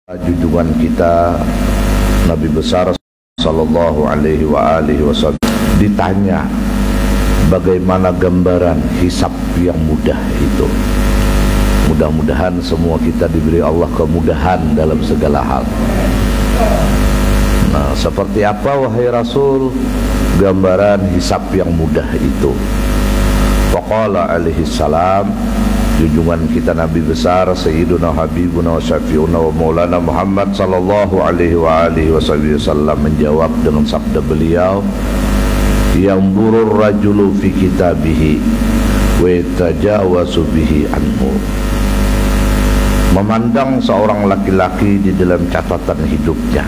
Junjungan kita Nabi besar sallallahu alaihi wa alihi wasallam ditanya bagaimana gambaran hisab yang mudah itu. Mudah-mudahan semua kita diberi Allah kemudahan dalam segala hal. Nah, seperti apa wahai Rasul gambaran hisab yang mudah itu? Faqala alaihi salam, junjungan kita Nabi besar Sayyiduna Habibuna wa Syafi'una wa Maulana Muhammad sallallahu alaihi wa alihi wasallam menjawab dengan sabda beliau, yanzurur rajulu fi kitabihi wa yatajawazu bihi anhu. Memandang seorang laki-laki di dalam catatan hidupnya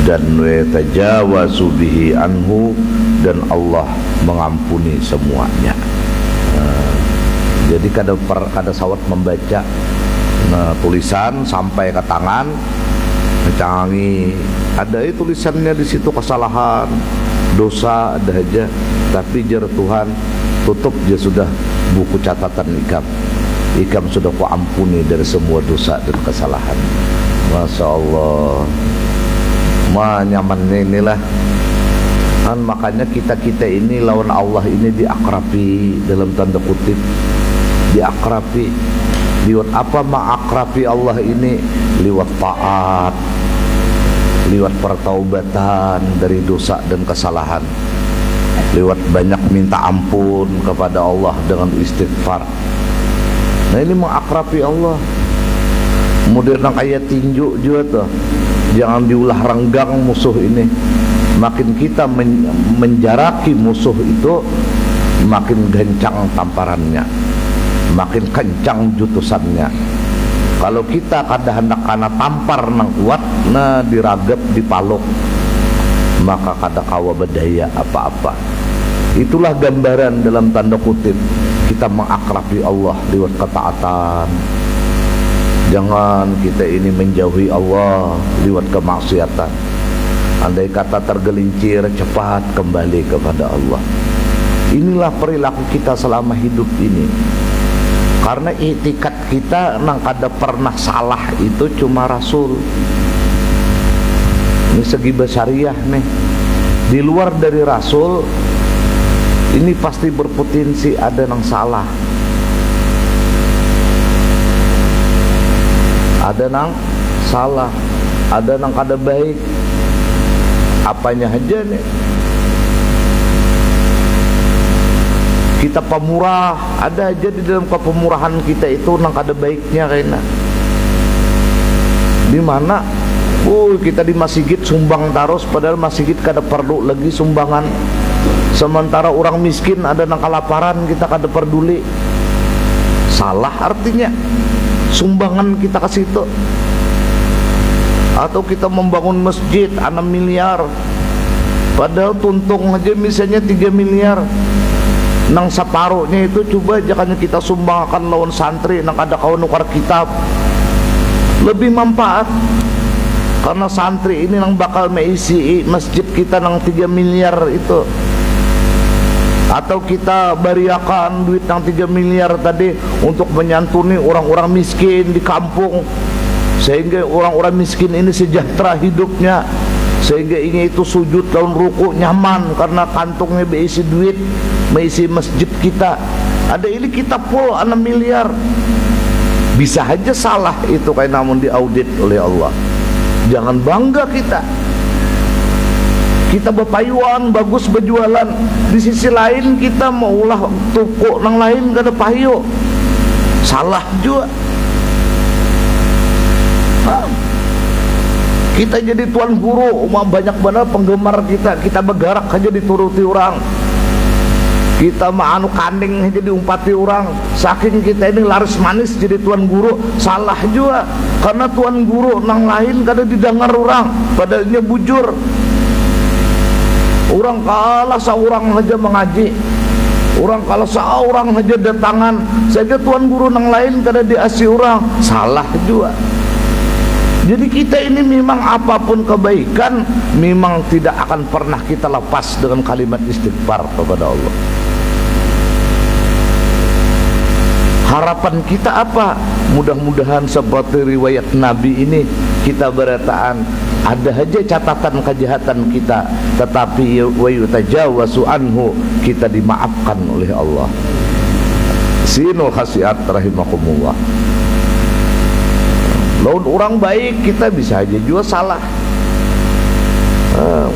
dan wa yatajawazu bihi anhu, dan Allah mengampuni semuanya. Jadi kada sawat membaca tulisan sampai ke tangan, mencangi ada tulisannya di situ kesalahan, dosa ada aja, tapi jar Tuhan tutup dia sudah buku catatan ikam sudah ku ampuni dari semua dosa dan kesalahan. Masya Allah, nyamannya inilah. Makanya kita ini lawan Allah ini diakrabi, dalam tanda kutip diakrabi. Liwat apa mengakrabi Allah ini? Liwat taat, liwat pertaubatan dari dosa dan kesalahan, liwat banyak minta ampun kepada Allah dengan istighfar. Nah, ini mengakrabi Allah. Kemudian ayat tinju juga tuh, jangan diulah renggang musuh ini. Makin kita menjaraki musuh itu, makin gencang tamparannya, makin kencang jutusannya. Kalau kita kada hendak kana tampar nang kuat, nah diragap dipaluk, maka kada kawa bedaya apa-apa. Itulah gambaran dalam tanda kutip kita mengakrabi Allah lewat ketaatan. Jangan kita ini menjauhi Allah lewat kemaksiatan. Andai kata tergelincir, cepat kembali kepada Allah. Inilah perilaku kita selama hidup ini. Karena i'tikad kita nang kada pernah salah itu cuma Rasul. Ini segi besariah nih. Di luar dari Rasul ini pasti berpotensi ada nang salah, ada nang salah, ada nang kada baik. Apanya aja nih, kita pemurah, ada aja di dalam kepemurahan kita itu nang kada baiknya kayaknya. Di mana kita di masjid sumbang terus, padahal masjid kada perlu lagi sumbangan. Sementara orang miskin ada nang kelaparan, kita kada peduli. Salah artinya sumbangan kita ke situ. Atau kita membangun masjid 6 miliar, padahal tuntung aja misalnya 3 miliar. Nang separuhnya itu coba jangan kita sumbangkan lawan santri nang ada kawan nukar kitab, lebih manfaat. Karena santri ini nang bakal mengisi masjid kita nang 3 miliar itu. Atau kita bariakan duit nang 3 miliar tadi untuk menyantuni orang-orang miskin di kampung, sehingga orang-orang miskin ini sejahtera hidupnya, sehingga ini itu sujud daun ruku nyaman karena kantongnya berisi duit, berisi masjid kita. Ada ini kita full 6 miliar. Bisa aja salah itu kayak namun diaudit oleh Allah. Jangan bangga kita berpayuan bagus berjualan, di sisi lain kita mau ulah toko nang lain gak ada payu, salah juga. Kita jadi tuan guru, banyak benar penggemar kita bergerak aja dituruti orang. Kita anu kanding aja diumpati orang. Saking kita ini laris manis jadi tuan guru, salah juga. Karena tuan guru nang lain kada didengar orang, padahalnya bujur. Orang kalah seorang aja mengaji, orang kalau seorang aja datangan, saja tuan guru nang lain kada diasi orang, salah juga. Jadi kita ini memang apapun kebaikan, memang tidak akan pernah kita lepas dengan kalimat istighfar kepada Allah. Harapan kita apa? Mudah-mudahan seperti riwayat Nabi ini, kita berataan ada aja catatan kejahatan kita, tetapi wa yutajawazu anhu, kita dimaafkan oleh Allah. Sinul khasiat rahimakumullah. Lawan orang baik kita bisa aja juga salah.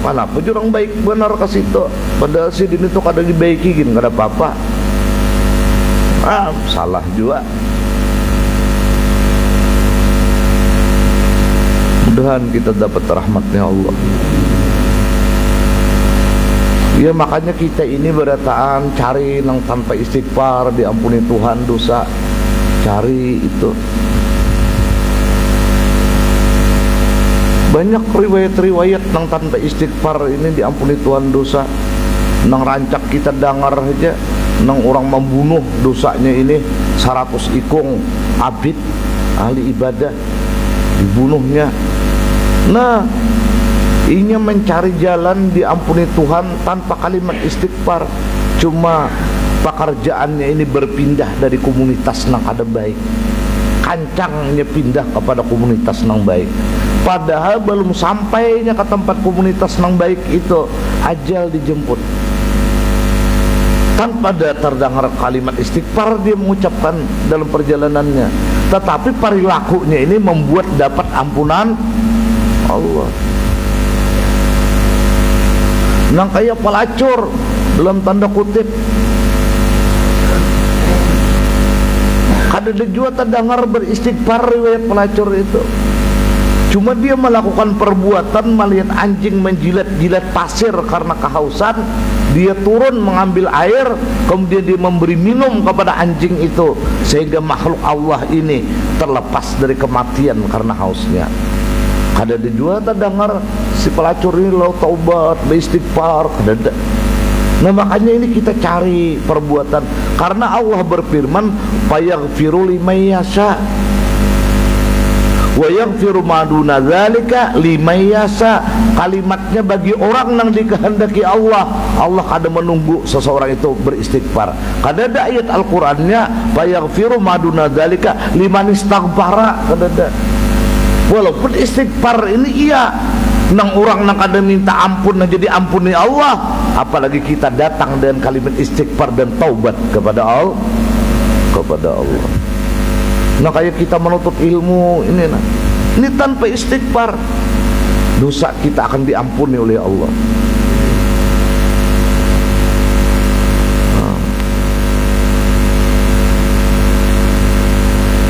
Kenapa orang baik benar ke situ? Padahal si ini tuh kadang dibaiki gini, gak ada apa-apa. Salah juga. Mudahan kita dapat rahmatnya Allah. Ya makanya kita ini berataan cari nang tanpa istighfar diampuni Tuhan dosa. Cari itu. Banyak riwayat-riwayat nang tanpa istighfar ini diampuni Tuhan dosa. Nang rancak kita dengar aja, nang orang membunuh dosanya ini 100 ikung abid ahli ibadah dibunuhnya. Nah, ini mencari jalan diampuni Tuhan tanpa kalimat istighfar. Cuma pekerjaannya ini berpindah dari komunitas nang ada baik, kancangnya pindah kepada komunitas nang baik. Padahal belum sampainya ke tempat komunitas nang baik itu, ajal dijemput. Tanpa ada terdengar kalimat istighfar dia mengucapkan dalam perjalanannya, tetapi perilakunya ini membuat dapat ampunan Allah. Nang kayak pelacur dalam tanda kutip, kada ada juga terdengar beristighfar riwayat pelacur itu. Cuma dia melakukan perbuatan melihat anjing menjilat-jilat pasir karena kehausan, dia turun mengambil air, kemudian dia memberi minum kepada anjing itu, sehingga makhluk Allah ini terlepas dari kematian karena hausnya. Ada juga terdengar si pelacur ini lalu taubat, beristighfar, ada. Nah makanya ini kita cari perbuatan, karena Allah berfirman fayaghfiru liman yasha wa yaghfiru ma duna dzalika liman yasha. Kalimatnya bagi orang yang dikehendaki Allah. Allah kada menunggu seseorang itu beristighfar. Kada ada ayat Al-Qur'annya fayaghfiru ma duna dzalika liman istaghfara, kada ada. Walaupun istighfar ini iya, nang orang nang kada minta ampun nah jadi ampuni Allah, apalagi kita datang dengan kalimat istighfar dan taubat kepada Allah, Nah kayak kita menuntut ilmu ini, nah ini tanpa istighfar, dosa kita akan diampuni oleh Allah.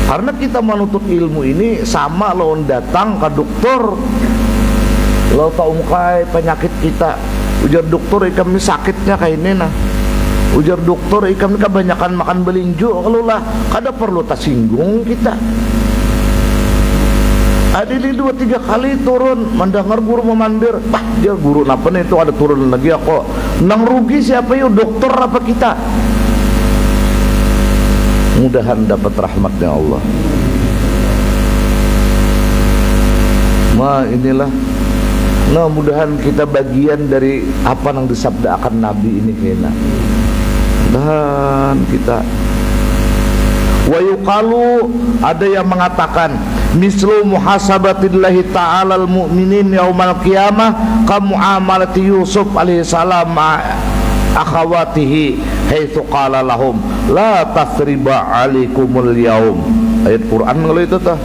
Karena kita menuntut ilmu ini sama lawan datang ke dokter, lo tahu mukai penyakit kita, ujar dokter kami sakitnya kayak ini nah, ujar dokter kami kebanyakan makan belinju, kalau lah kada perlu tersinggung kita. Ada di 2-3 kali turun mendengar guru memandir, bah dia guru apa nih itu ada turun lagi aku, nang rugi siapa yuk, dokter apa kita? Mudahan dapat rahmatnya Allah. Inilah. Nah mudahan kita bagian dari apa yang disabdakan Nabi ini kena. Dan kita wa yuqalu, ada yang mengatakan mislu muhasabatillahi ta'ala al-mu'minin yaumal qiyamah ka muamalati Yusuf alaihi salam akhawatihi haitsu qala lahum la tasriba alaikumul yaum. Ayat Quran kalau itu tuh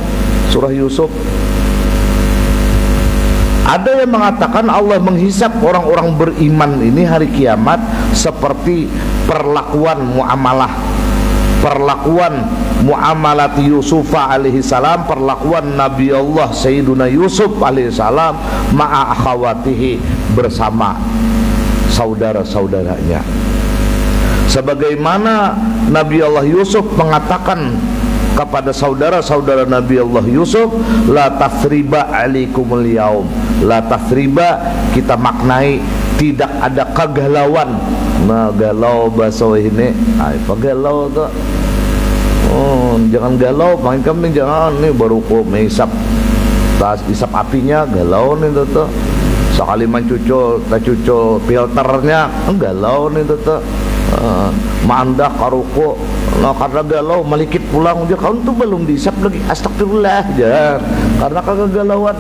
surah Yusuf. Ada yang mengatakan Allah menghisap orang-orang beriman ini hari kiamat seperti perlakuan muamalat Yusuf alaihi salam, perlakuan Nabi Allah Sayyiduna Yusuf alaihi salam ma'a akhawatihi, bersama saudara-saudaranya. Sebagaimana Nabi Allah Yusuf mengatakan kepada saudara-saudara Nabi Allah Yusuf, la tasriba alaikumul yaum. La tasriba kita maknai tidak ada kegalauan. Nah galau bahasa ini, apa galau tuh? Oh, jangan galau, main kambing jangan, nih baru kok menghisap tas isap apinya galau nih tuh. Sekali mencucul filternya galau nih tuh. Manda karuko karena galau malikit pulang dia kau tuh belum dihisap lagi astagfirullah jar karena kegalauan.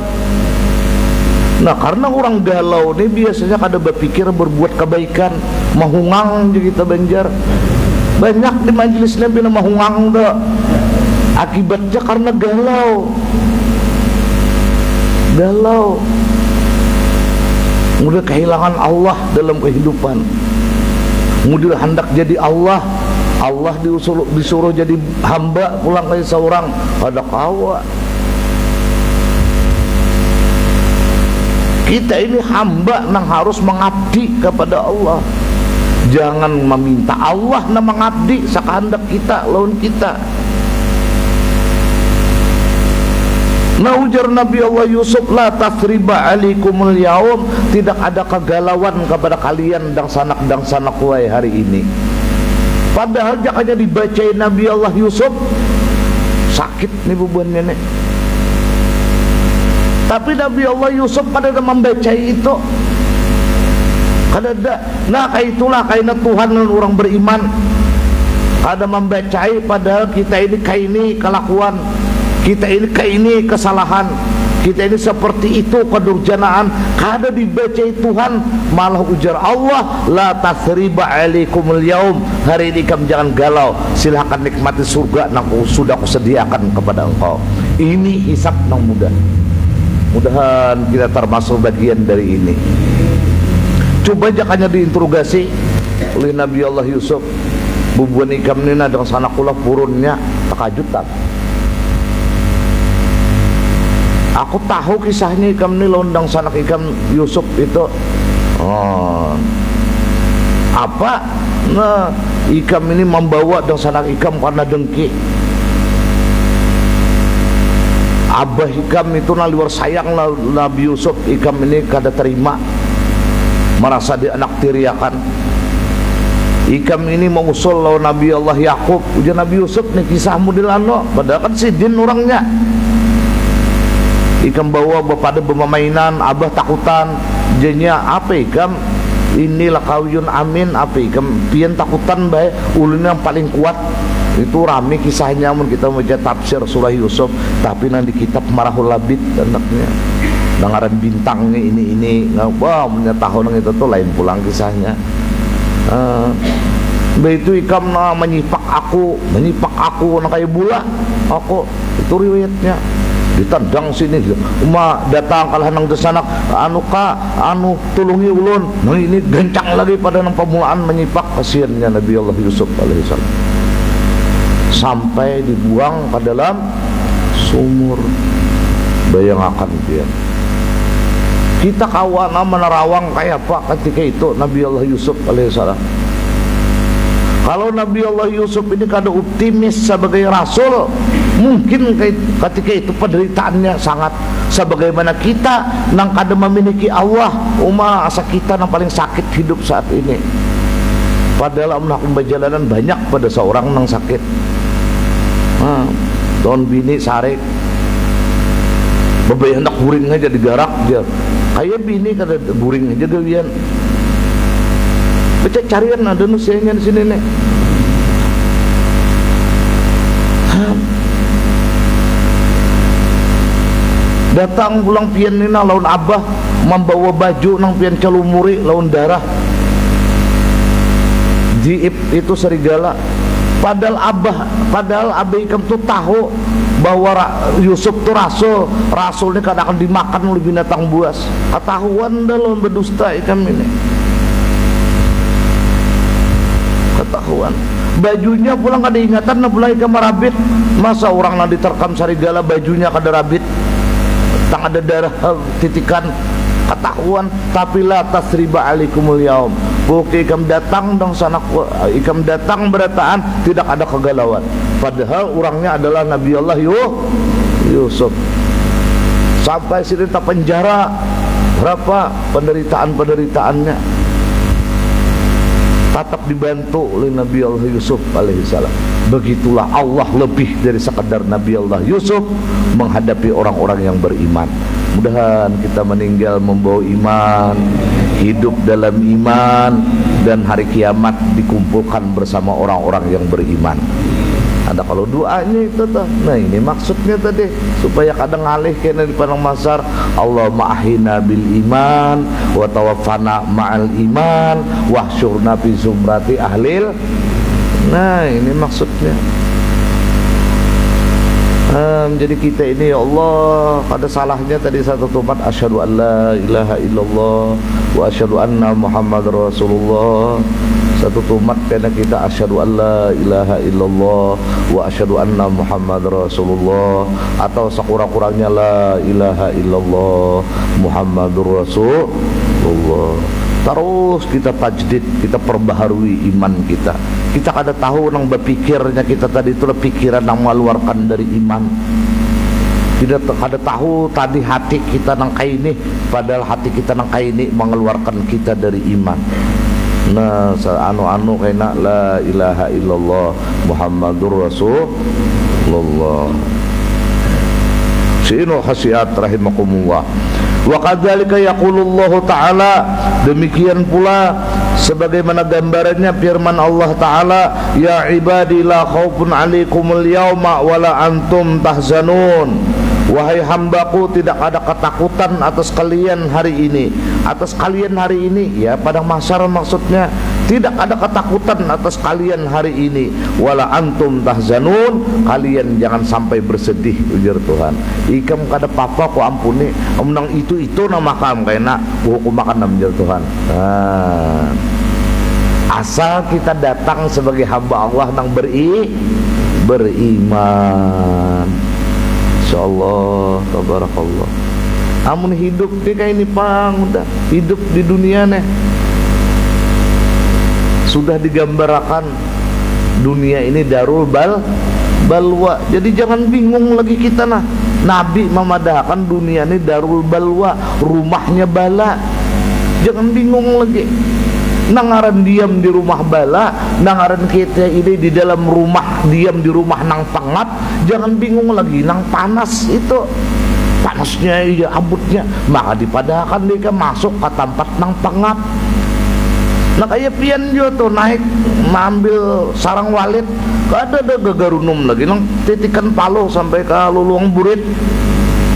Nah karena orang galau nih biasanya kada berpikir berbuat kebaikan mahungang jadi kita Banjar banyak di majelisnya bila mahungang dah akibatnya karena galau mudah kehilangan Allah dalam kehidupan, mudah hendak jadi Allah disuruh jadi hamba pulang ke seorang pada kawa. Kita ini hamba yang harus mengabdi kepada Allah. Jangan meminta Allah na mengabdi sakehendak kita lawan kita. Nah ujar Nabi Allah Yusuf, la tasriba alaikumul yaum, tidak ada kegalauan kepada kalian dang sanak wae hari ini. Padahal jakanya dibacain Nabi Allah Yusuf sakit nih beban nenek. Tapi Nabi Allah Yusuf pada membaca itu kada ada. Nah kaitulah kaina Tuhan dan orang beriman ada membacai padahal kita ini kaini kelakuan, kita ini kaini kesalahan, kita ini seperti itu kedurjanaan kada dibacai Tuhan malah ujar Allah la tasriba alaikumul yaum, hari ini kamu jangan galau, silakan nikmati surga yang sudah kusediakan kepada engkau. Ini hisab yang mudah. Mudahan kita termasuk bagian dari ini. Coba jakanya diinterogasi oleh Nabi Allah Yusuf, bubuan ikam nina dengan sanakulah purunnya takajutan. Aku tahu kisahnya ikam ni londang sanak ikam Yusuf itu. Apa? Nah, ikam ini membawa dengan sanak ikam karena dengki. Abah ikam itu luar sayang Nabi Yusuf, ikam ini kada terima, merasa dia anak tiriakan. Ikam ini mengusul lawan Nabi Allah Yakub, ujar Nabi Yusuf nih kisahmu dilano, padahal kan sidin orangnya. Ikam bawa pada bermainan, abah takutan, jadinya apa ikam? Inilah kauyun amin, apa ikam? Pian takutan bae, ulun yang paling kuat. Itu rame kisahnya mun kita baca tafsir surah Yusuf, tapi nanti kitab Marahul Labid anaknya dengaran bintangnya ini wah punya tahun itu tuh lain pulang kisahnya. Begitu ikam menyipak aku nak kayak bula aku itu riwayatnya ditendang sini datang kalah nang desanak anu tulungi ulun nah ini gencang lagi pada nang pemulaan menyipak kasihannya Nabi Allah Yusuf alaihissalam sampai dibuang ke dalam sumur. Bayangkan dia kita kawan menerawang kayak apa ketika itu Nabi Allah Yusuf alaihissalam. Kalau Nabi Allah Yusuf ini kada optimis sebagai rasul, mungkin ketika itu penderitaannya sangat sebagaimana kita nang kada memiliki Allah asa kita nang paling sakit hidup saat ini. Padahal melakukan perjalanan banyak pada seorang nang sakit. Don bini sarik bebai hendak guring aja digarak aja kayak bini kada guring aja gawian baca carian ada nusianya di sini nih. Datang pulang pian nina lawan abah membawa baju nang pian calumuri lawan darah diip itu serigala. Padahal abah ikam tuh tahu bahwa Yusuf tuh rasul ini kadang akan dimakan oleh binatang buas. Ketahuan dalam berdusta ikam ini. Ketahuan. Bajunya pulang kada ingatan na pulang ikam marabit. Masa orang nanti terkam serigala bajunya kada rabit. Tang ada darah titikan. Ketahuan. Tapi la tasriba alaikumul yaum. Bukti ikam datang dong sanak ikam datang berataan tidak ada kegalauan. Padahal orangnya adalah Nabi Allah Yusuf. Sampai sini tak penjara berapa penderitaannya. Tetap dibantu oleh Nabi Allah Yusuf alaihissalam. Begitulah Allah lebih dari sekadar Nabi Allah Yusuf menghadapi orang-orang yang beriman. Mudahan kita meninggal membawa iman, hidup dalam iman, dan hari kiamat dikumpulkan bersama orang-orang yang beriman. Ada kalau doanya itu tuh. Nah ini maksudnya tadi, supaya kadang ngalih kena di padang mahsyar, Allahumma ahina bil iman wa tawaffana ma'al iman wahsyurna fi zumrati ahlil. Nah ini maksudnya. Jadi kita ini ya Allah, ada salahnya tadi satu tempat asyhadu an la ilaha illallah wa asyhadu anna Muhammad Rasulullah. Satu tumat karena kita asyhadu an la ilaha illallah wa asyhadu anna Muhammad Rasulullah, atau sekurang-kurangnya la ilaha illallah Muhammadur Rasulullah. Terus kita tajdid, kita perbaharui iman kita. Kita kada tahu nang berpikirnya kita tadi itu pikiran yang mengeluarkan dari iman. Tidak kada tahu tadi hati kita nang kaini, padahal hati kita nang kaini mengeluarkan kita dari iman. Nah, anu kaina la ilaha illallah Muhammadur Rasulullah. Sinu khasiat rahimakumullah. Wa kadzalika yaqulullahu ta'ala, demikian pula sebagaimana gambarannya firman Allah Ta'ala, ya ibadi la khaufun alaikumul yauma wala antum tahzanun. Wahai hambaku, tidak ada ketakutan atas kalian hari ini. Atas kalian hari ini, ya pada mahsyar maksudnya. Tidak ada ketakutan atas kalian hari ini. Wala antum tahzanun, kalian jangan sampai bersedih, ujar Tuhan. Ikam kada apa-apa ku ampuni, menang itu nama kam kena hukum makan ujar Tuhan. Nah, asal kita datang sebagai hamba Allah nang beriman. Insyaallah, tabarakallah. Amun hidup ni kayak ini pang, udah hidup di dunia nih sudah digambarkan dunia ini darul balwa. Jadi jangan bingung lagi kita nah. Nabi memadahkan dunia ini darul balwa, rumahnya bala. Jangan bingung lagi. Nangaran diam di rumah bala, nangaran kita ini di dalam rumah, diam di rumah nang pangap. Jangan bingung lagi nang panas itu. Panasnya ya abutnya, maka dipadahkan dia masuk ke tempat nang pangap. Nah kayak pian jo tuh naik mengambil sarang walit, ada gagarunum lagi nang titikan palo sampai ke luluang burit.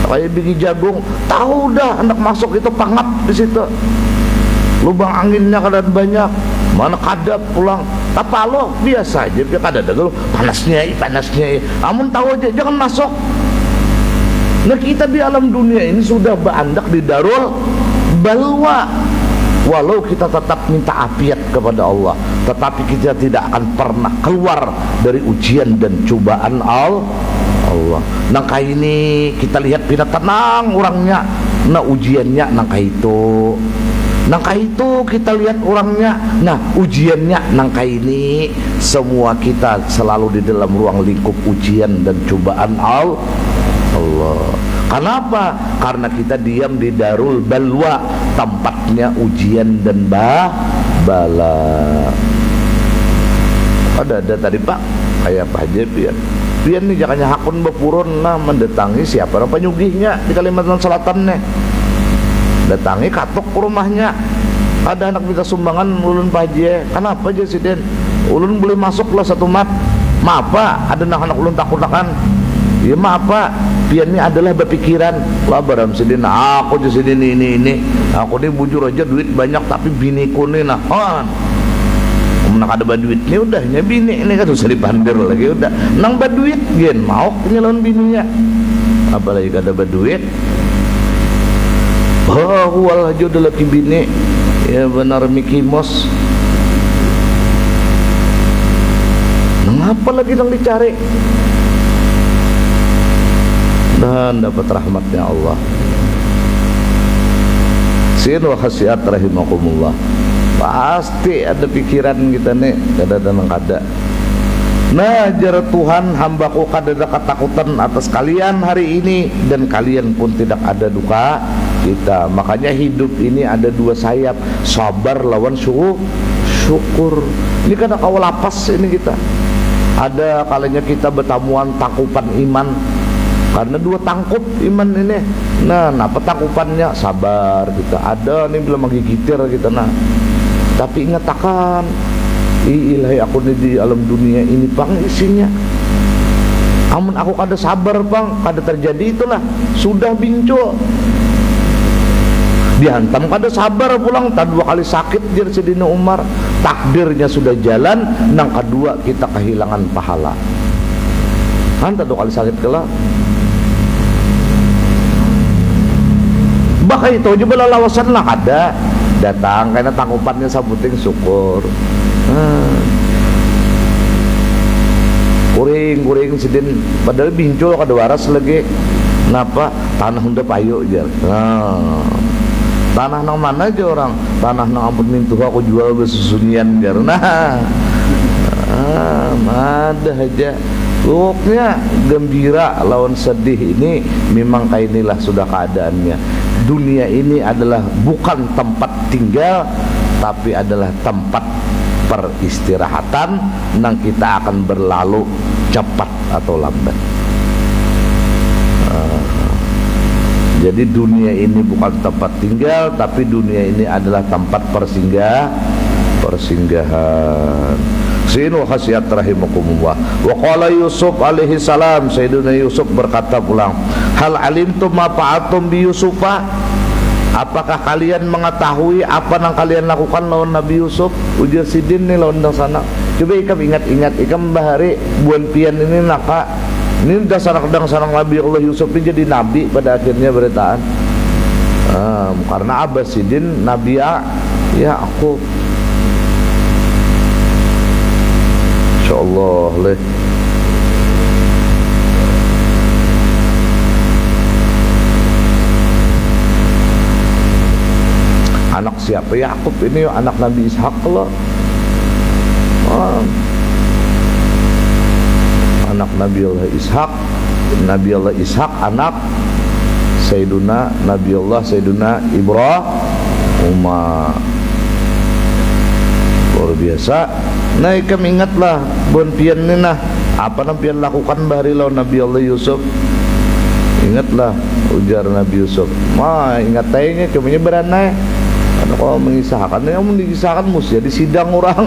Kayak biji jagung, tahu dah anak masuk itu pangap di situ. Lubang anginnya kadang banyak, mana kadap pulang. Tapalo biasa aja, dia kada ada panasnya. Amun tahu aja jangan masuk. Nah kita di alam dunia ini sudah berandak di darul balwa. Walau kita tetap minta afiat kepada Allah, tetapi kita tidak akan pernah keluar dari ujian dan cobaan Allah. Nangka ini kita lihat pina tenang orangnya, nah ujiannya nangka itu. Nangka itu kita lihat orangnya, nah ujiannya nangka ini. Semua kita selalu di dalam ruang lingkup ujian dan cobaan Allah. Kenapa? Karena kita diam di darul balwa, tempatnya ujian dan bala. Ada tadi Pak, kayak apa aja pian nih jangannya hakun bepurun nah mendatangi siapa apa nyugihnya di Kalimantan Selatan nih. Datangi katok ke rumahnya. Ada anak minta sumbangan ulun Pak Haji. Kenapa aja sih Den? Ulun boleh masuk lah satu mat. Maaf Pak, ada anak ulun takut akan. Ya maaf Pak, pian ini adalah berpikiran lah baram sedin aku jadi ini aku ini bujur aja duit banyak tapi biniku nih nah nak ada duit ini udahnya bini ini kan usah dipandir lagi udah nang duit gen mau nyelon bininya apalagi kada duit wal aja udah laki bini ya benar Mickey Mouse. Ngapa lagi nang dicari dan dapat rahmatnya Allah. Sin wa khasiat rahimakumullah. Pasti ada pikiran kita nih, kada nang kada. Nah, jar Tuhan, hambaku kada ada ketakutan atas kalian hari ini dan kalian pun tidak ada duka kita. Makanya hidup ini ada dua sayap, sabar lawan syukur. Ini kan kau lapas ini kita. Ada kalanya kita bertamuan takupan iman. Karena dua tangkup iman ini. Nah, apa tangkupannya? Sabar kita. Ada nih belum lagi gitir kita nah. Tapi ingat akan ilahi aku nih di alam dunia ini bang isinya. Amun aku kada sabar bang, kada terjadi itulah. Sudah bincu. Dihantam kada sabar pulang, tak dua kali sakit jar Sidina Umar. Takdirnya sudah jalan, nang kedua kita kehilangan pahala. Kan tak dua kali sakit kala. Baka itu juga lawasan lah kada datang karena tangkupannya sabuting syukur. Kuring sidin padahal bincu kada waras lagi. Napa tanah udah payu jar. Tanah nang mana aja orang? Tanah nang ampun mintuh aku jual besusunian jar. Ada aja. Pokoknya gembira lawan sedih ini memang kayak inilah sudah keadaannya. Dunia ini adalah bukan tempat tinggal, tapi adalah tempat peristirahatan yang kita akan berlalu cepat atau lambat. Jadi dunia ini bukan tempat tinggal, tapi dunia ini adalah tempat persinggahan. Sinu khasiat rahimakumullah. Wa qala Yusuf alaihi salam, Sayyidina Yusuf berkata pulang, hal alimtum ma fa'altum bi Yusufa? Apakah kalian mengetahui apa yang kalian lakukan lawan Nabi Yusuf? Ujar sidin nih lawan sana. Coba ikam ingat-ingat, ikam bahari buan pian ini naka. Ini udah sarang Nabi Allah Yusuf ini jadi nabi pada akhirnya beritaan. Karena Abbas sidin Nabi ya aku. Insyaallah leh. Anak siapa? Yakub ini anak Nabi Ishak loh. Anak Nabi Allah Ishak. Nabi Allah Ishak anak Sayyiduna Nabi Allah Sayyiduna Ibrahim. Luar biasa. Nah, ikam ingatlah bon pian ni nah apa yang pian lakukan bahari lawan Nabi Allah Yusuf. Ingatlah ujar Nabi Yusuf. Ingat tayanya kemunya beranai. Kalau mengisahkan, yang mengisahkan mesti di sidang orang.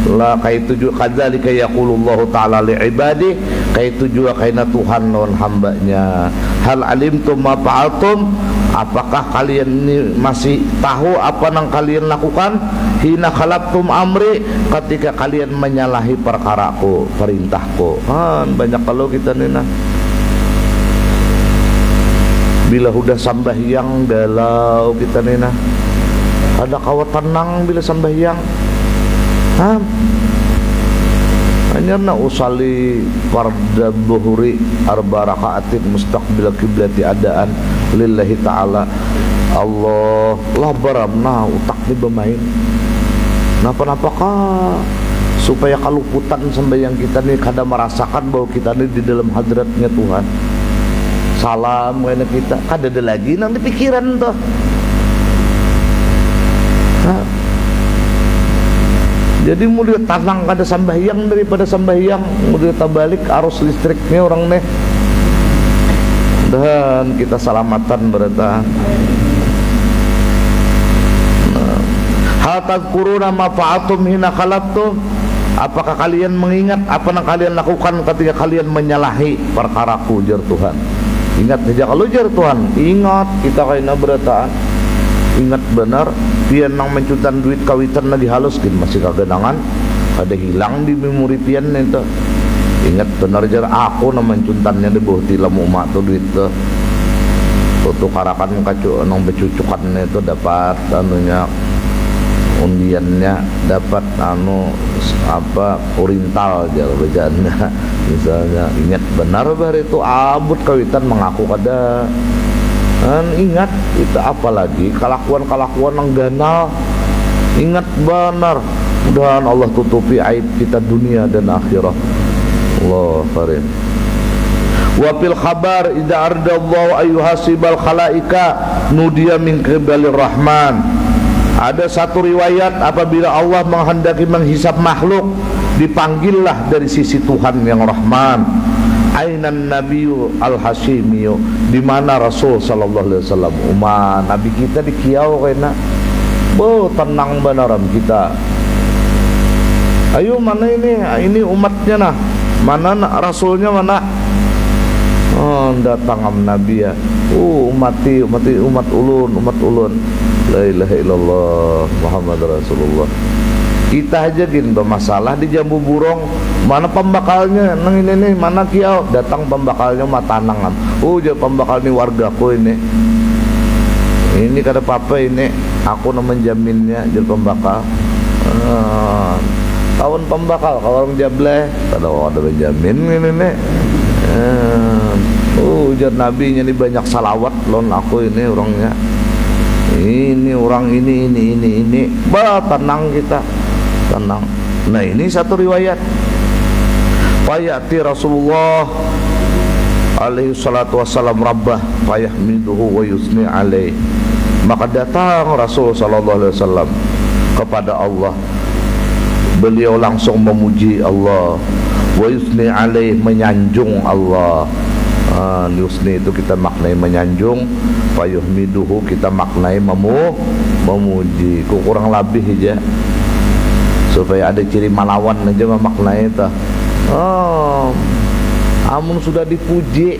Lah kaitu juga kadzalika yaqulullahu ta'ala li ibadi, kaitu juga kaina Tuhan lawan hambanya. Hal alimtum ma fa'altum? Apakah kalian ini masih tahu apa yang kalian lakukan? Hina khalaqtum amri, ketika kalian menyalahi perkaraku, perintahku. Banyak kalau kita nina bila udah sambahyang galau kita nina. Ada kawat tenang bila sambahyang. Hanya na usali farda buhuri arba rakaatin mustaqbil kiblati adaan lillahi ta'ala. Allah lah baramna utak ni bermain. Napa-napakah supaya kaluputan sembahyang kita ni kada merasakan bahwa kita ni di dalam hadratnya Tuhan. Salam kena kita kada ada lagi nang di pikiran tuh. Jadi mulia tanang kada sambahyang daripada sambahyang, mulia tabalik arus listriknya orang nih. Dan kita salamatan berita. Hal tadkuruna ma fa'atum hina khalaqtum? Apakah kalian mengingat apa yang kalian lakukan ketika kalian menyalahi perkaraku jar Tuhan? Ingat saja kalau jar Tuhan, ingat kita kaina berataan. Ingat benar, pian nang mencutan duit kawitan lagi halus kin masih kagenangan, ada hilang di memori pian itu. Ingat benar jar aku nang mencuntannya di bawah tilam umat tu duit tu. Tukarakan kacu nang becucukan itu dapat anunya undiannya dapat apa oriental jar bacaannya misalnya. Ingat benar bar itu abut kawitan mengaku kada. Dan ingat itu apalagi kelakuan-kelakuan yang ganal. Ingat benar, mudah-mudahan Allah tutupi aib kita dunia dan akhirat. Allah karim. Wa fil khabar idza ardallahu ayyuhasibal khalaika nudiya min qibalir rahman. Ada satu riwayat apabila Allah menghendaki menghisab makhluk, dipanggillah dari sisi Tuhan yang Rahman. Ainan Nabiyyu al-Hashimiyyu, di mana Rasul sallallahu alaihi wasallam. Nabi kita di kiau kena. Tenang benaran kita. Ayo mana ini umatnya nah. Mana Rasulnya mana? Datang Nabi ya. Umat ulun. La ilaha illallah Muhammad Rasulullah. Kita aja gini bermasalah di Jambu Burong, mana pembakalnya? Nang ini mana kiau? Datang pembakalnya matanangan. Jadi pembakal ini wargaku ini. Ini kata papa ini, aku menjaminnya jadi pembakal. Tahun pembakal kalau orang Jableh, ada menjamin ini nih. Jadi Nabi ini banyak salawat lon aku ini orangnya. Ini orang ini. Tenang kita. Tenang. Nah ini satu riwayat. Fayati Rasulullah alaihi salatu wassalam rabbah fayahmiduhu wa yusni alaih. Maka datang Rasul sallallahu alaihi wasallam kepada Allah. Beliau langsung memuji Allah. Wa yusni alaih, menyanjung Allah. Yusni itu kita maknai menyanjung, fayuhmiduhu kita maknai memuji. Kurang lebih aja supaya ada ciri malawan aja memaknai itu. Amun sudah dipuji,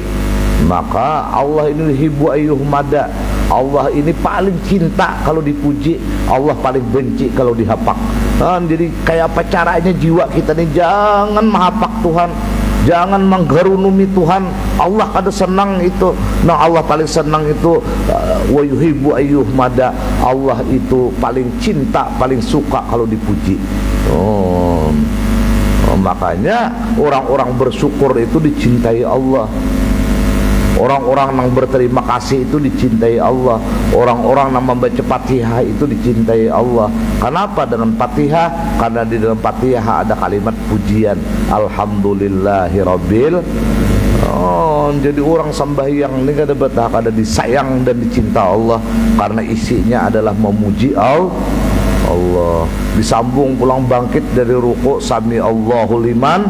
maka Allah ini hibu ayyuhmada. Allah ini paling cinta kalau dipuji, Allah paling benci kalau dihapak. Jadi kayak apa caranya jiwa kita nih, jangan menghapak Tuhan, jangan menggerunumi Tuhan. Allah kada senang itu. Nah Allah paling senang itu wa yuhibbu ayyuhmada. Allah itu paling cinta, paling suka kalau dipuji. Makanya orang-orang bersyukur itu dicintai Allah. Orang-orang yang berterima kasih itu dicintai Allah. Orang-orang yang membaca Fatihah itu dicintai Allah. Kenapa dengan Fatihah? Karena di dalam Fatihah ada kalimat pujian, Alhamdulillahirabbil. Jadi orang sembahyang ini kada betah, kada disayang dan dicinta Allah karena isinya adalah memuji Allah. Disambung pulang bangkit dari ruku, sami Allahu liman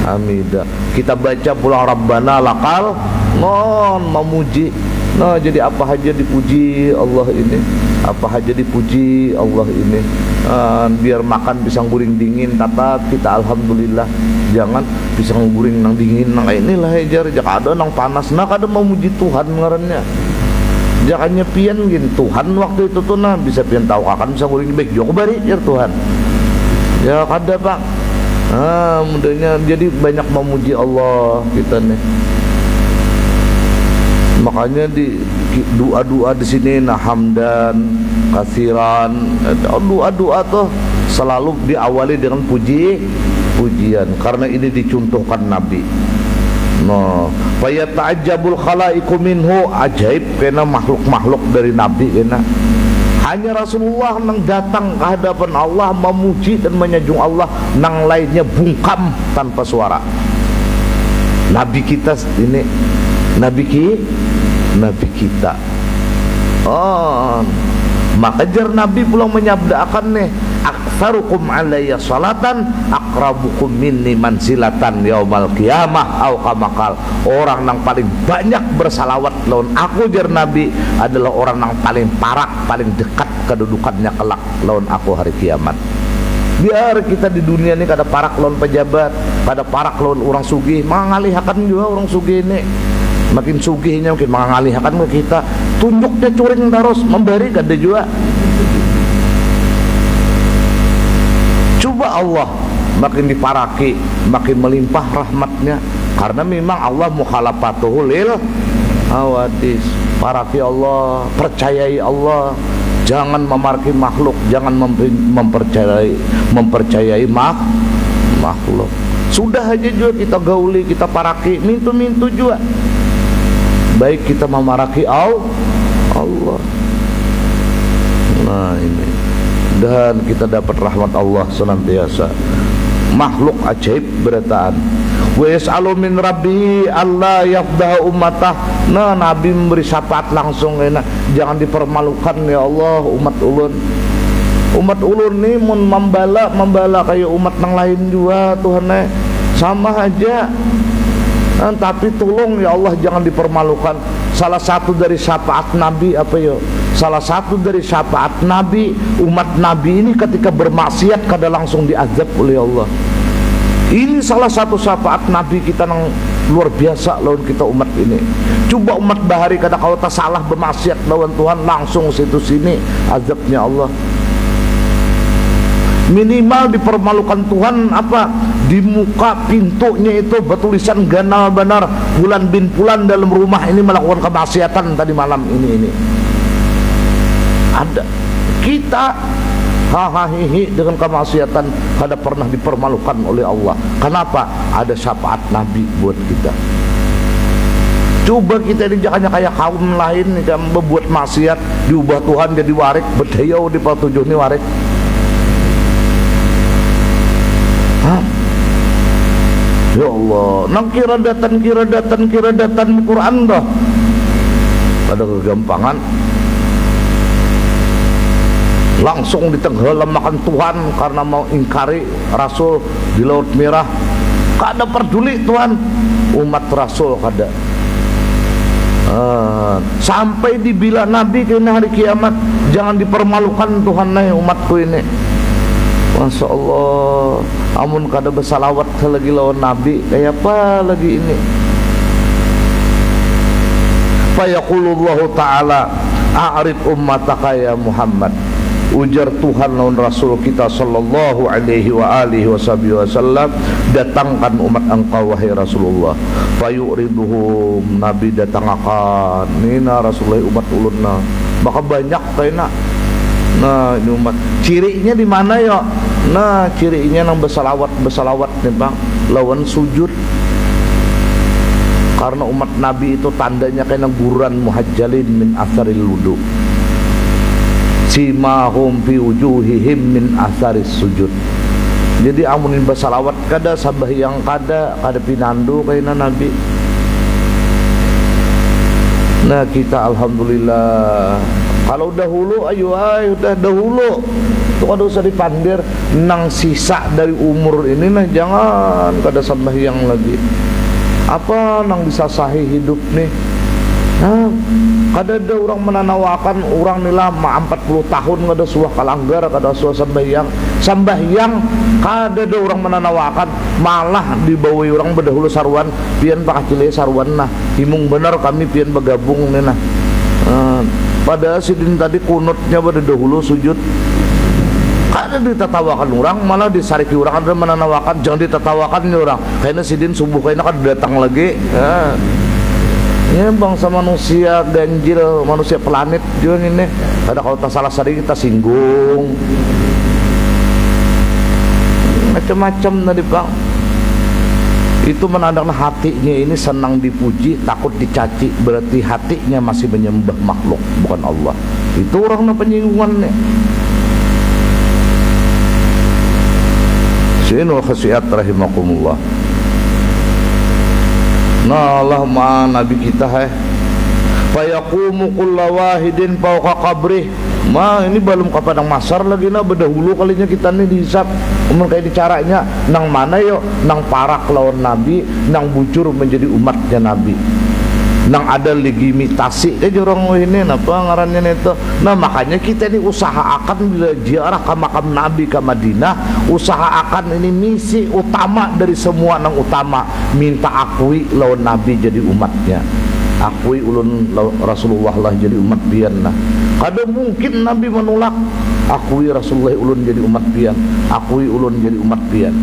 hamidah. Kita baca pulang Rabbana lakal memuji. Nah jadi apa aja dipuji Allah ini, apa aja dipuji Allah ini. Biar makan pisang goreng dingin tetap kita alhamdulillah. Jangan pisang goreng nang dingin nang inilah aja jak ada nang panas. Nah kada memuji Tuhan ngarannya. Jangan nyepian gin Tuhan waktu itu tuh nah bisa pian tahu akan pisang goreng baik joko bari ya Tuhan. Ya kada Pak. Mudahnya jadi banyak memuji Allah kita nih. Makanya di doa-doa di sini hamdan katsiran, doa-doa tuh selalu diawali dengan pujian karena ini dicontohkan Nabi. Fa yata'ajjabul khalaiqu minhu, ajaib kena makhluk-makhluk dari Nabi kena. Hanya Rasulullah nang datang ke hadapan Allah memuji dan menyanjung Allah, nang lainnya bungkam tanpa suara. Nabi kita ini, Nabi kita. Maka jar Nabi pulang menyabdakan nih, aktsarukum alayya salatan aqrabukum minni mansilatan yaumal qiyamah au kamakal. Orang yang paling banyak bersalawat lawan aku jar Nabi adalah orang yang paling parak, paling dekat kedudukannya kelak lawan aku hari kiamat. Biar kita di dunia ini kada parak lawan pejabat, kada parak lawan orang sugih, mangalihakan juga orang sugih ini. Makin sugihnya makin mengalihakan ke kita, tunjuknya curing terus memberi kada juga. Coba Allah makin diparaki, makin melimpah rahmatnya, karena memang Allah mukhalafatuhu lil hawadis. Paraki Allah, percayai Allah, jangan memarki makhluk, jangan mempercayai makhluk. Sudah aja juga kita gauli, kita paraki, mintu juga. Baik kita memaraki Allah. Nah ini, dan kita dapat rahmat Allah senantiasa. Makhluk ajaib berataan. Wa yas'alu min rabbi Allah yafdahu ummatah. Nah Nabi memberi syafaat langsung enak. Jangan dipermalukan ya Allah umat ulun. Umat ulun nih mun membala kayak umat yang lain juga Tuhan sama aja. Tapi tolong ya Allah jangan dipermalukan. Salah satu dari syafaat Nabi apa ya? Salah satu dari syafaat Nabi, umat Nabi ini ketika bermaksiat kada langsung diazab oleh Allah. Ini salah satu syafaat Nabi kita yang luar biasa lawan kita umat ini. Coba umat bahari kada kalau tak salah bermaksiat lawan Tuhan langsung situ sini azabnya Allah. Minimal dipermalukan Tuhan apa? Di muka pintunya itu bertulisan ganal benar Fulan bin Fulan dalam rumah ini melakukan kemaksiatan tadi malam ini. Ada. Kita hahaha dengan kemaksiatan kada pernah dipermalukan oleh Allah. Kenapa? Ada syafaat Nabi buat kita. Coba kita ini jangan kayak kaum lain yang membuat maksiat diubah Tuhan jadi warik berdayau di patujuh ini warik. Ya Allah, nang kira datan Quran dah. Pada kegampangan langsung ditenggelam makan Tuhan karena mau ingkari Rasul di Laut Merah. Kada peduli Tuhan umat Rasul kada. Sampai dibila Nabi kena hari kiamat jangan dipermalukan Tuhan nih umatku ini. Masya Allah, amun kada bersalawat lagi lawan Nabi kayak apa lagi ini. Fa yaqulullahu ta'ala a'rid ummataka ya Muhammad. Ujar Tuhan lawan Rasul kita sallallahu alaihi wa alihi wasallam, datangkan umat engkau wahai Rasulullah. Fa yu'riduhum, Nabi datangkan nina Rasulullah umat ulunna maka banyak kaina. Nah ini umat cirinya di mana ya? Nah cirinya nang bersalawat nih bang lawan sujud. Karena umat Nabi itu tandanya kayak guran muhajjalin min atharil wudu, simahum fi wujuhihim min atharis sujud. Jadi amunin bersalawat kada sabahyang kada pinandu kayak Nabi. Nah kita alhamdulillah. Kalau dahulu udah dahulu itu kada usah dipandir nang sisa dari umur ini nah jangan kada sembahyang lagi. Apa nang bisa sahih hidup nih? Nah, kada ada orang menanawakan orang nila 40 tahun kada suah kalanggar kada suah sembahyang kada ada orang menanawakan malah dibawa orang berdahulu sarwan pian pakacile sarwan nah himung benar kami pian bergabung nih nah. Padahal sidin tadi kunutnya pada dahulu sujud kada ditatawakan orang malah disariki orang ada menanawakan jangan ditatawakan nih orang karena sidin subuh kayaknya kada datang lagi ya bangsa manusia ganjil manusia planet juga ini kada kalau tak salah sari kita singgung macam-macam tadi bang. Itu menandakan hatinya ini senang dipuji, takut dicaci, berarti hatinya masih menyembah makhluk bukan Allah. Itu orang penyinggungan nih. Sinul khasiat rahimakumullah. Nah Allahumma nabi kita fa yaqumu kullu wahidin fawqa qabrih. Ini belum ke padang mahsyar lagi nah berdahulu kalinya kita nih dihisap umur kayak dicaranya nang mana yo nang parak lawan Nabi nang bujur menjadi umatnya Nabi nang ada legitimasi jorong ini apa ngarannya itu. Nah makanya kita ini usahakan bila ziarah ke makam Nabi ke Madinah usahakan ini misi utama dari semua nang utama minta akui lawan Nabi jadi umatnya. Akui ulun Rasulullah lah jadi umat pian nah. Kada mungkin Nabi menolak. Akui Rasulullah ulun jadi umat pian. Akui ulun jadi umat pian.